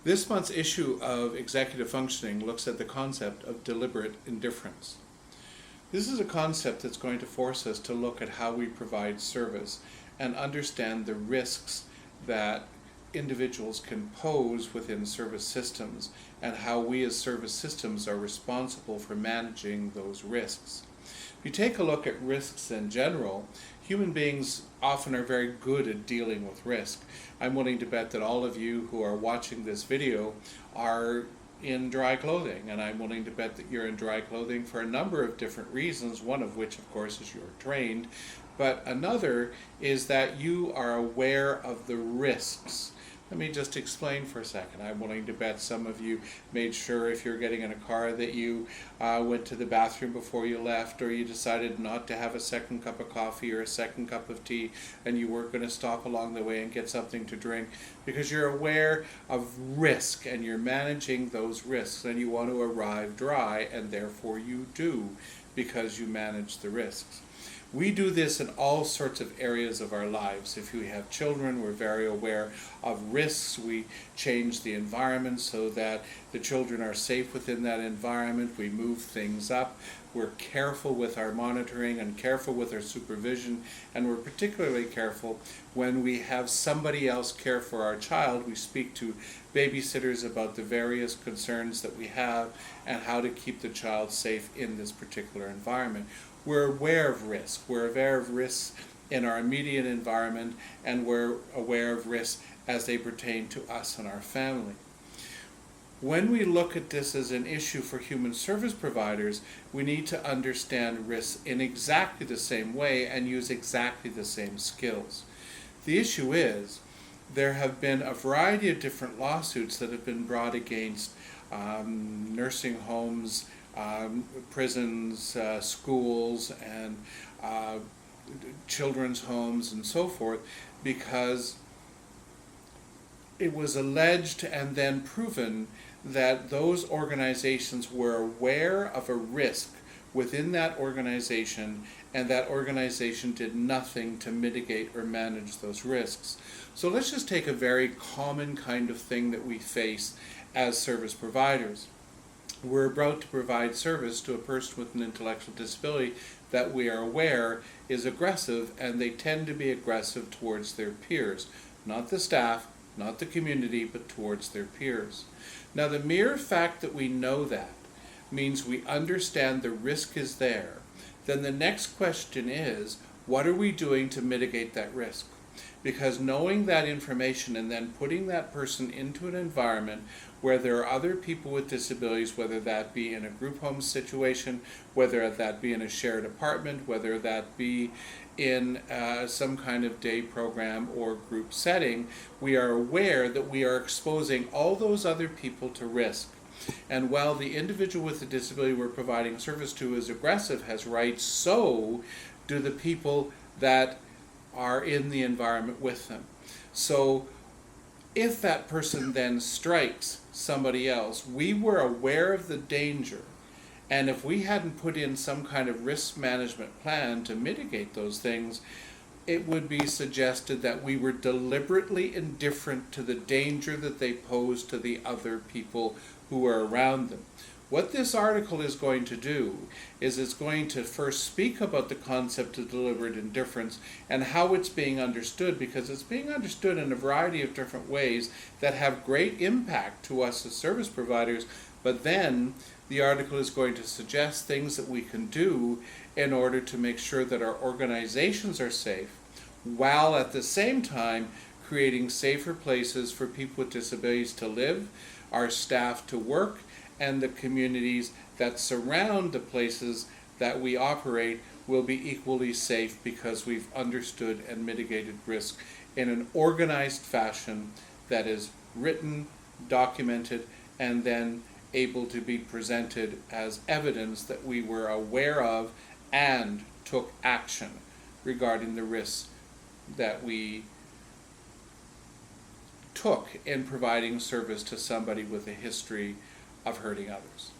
This month's issue of Executive Functioning looks at the concept of deliberate indifference. This is a concept that's going to force us to look at how we provide service and understand the risks that individuals can pose within service systems and how we as service systems are responsible for managing those risks. If you take a look at risks in general, human beings often are very good at dealing with risk. I'm willing to bet that all of you who are watching this video are in dry clothing, and I'm willing to bet that you're in dry clothing for a number of different reasons, one of which of course is you're trained, but another is that you are aware of the risks. Let me just explain for a second. I'm willing to bet some of you made sure if you're getting in a car that you went to the bathroom before you left, or you decided not to have a second cup of coffee or a second cup of tea, and you weren't going to stop along the way and get something to drink, because you're aware of risk and you're managing those risks, and you want to arrive dry, and therefore you do, because you manage the risks. We do this in all sorts of areas of our lives. If we have children, we're very aware of risks. We change the environment so that the children are safe within that environment. We move things up. We're careful with our monitoring and careful with our supervision, and we're particularly careful when we have somebody else care for our child. We speak to babysitters about the various concerns that we have and how to keep the child safe in this particular environment. We're aware of risk. We're aware of risks in our immediate environment, and we're aware of risks as they pertain to us and our family. When we look at this as an issue for human service providers, we need to understand risks in exactly the same way and use exactly the same skills. The issue is, there have been a variety of different lawsuits that have been brought against nursing homes, prisons, schools, and children's homes and so forth, because it was alleged and then proven that those organizations were aware of a risk within that organization, and that organization did nothing to mitigate or manage those risks. So let's just take a very common kind of thing that we face as service providers. We're about to provide service to a person with an intellectual disability that we are aware is aggressive, and they tend to be aggressive towards their peers. Not the staff, not the community, but towards their peers. Now, the mere fact that we know that means we understand the risk is there. Then the next question is, what are we doing to mitigate that risk? Because knowing that information and then putting that person into an environment where there are other people with disabilities, whether that be in a group home situation, whether that be in a shared apartment, whether that be in some kind of day program or group setting, we are aware that we are exposing all those other people to risk. And while the individual with the disability we're providing service to is aggressive, has rights, so do the people that are in the environment with them. So if that person then strikes somebody else, we were aware of the danger, and if we hadn't put in some kind of risk management plan to mitigate those things, it would be suggested that we were deliberately indifferent to the danger that they pose to the other people who are around them. What this article is going to do is it's going to first speak about the concept of deliberate indifference and how it's being understood, because it's being understood in a variety of different ways that have great impact to us as service providers. But then the article is going to suggest things that we can do in order to make sure that our organizations are safe, while at the same time creating safer places for people with disabilities to live, our staff to work, and the communities that surround the places that we operate will be equally safe, because we've understood and mitigated risk in an organized fashion that is written, documented, and then able to be presented as evidence that we were aware of and took action regarding the risks that we took in providing service to somebody with a history of hurting others.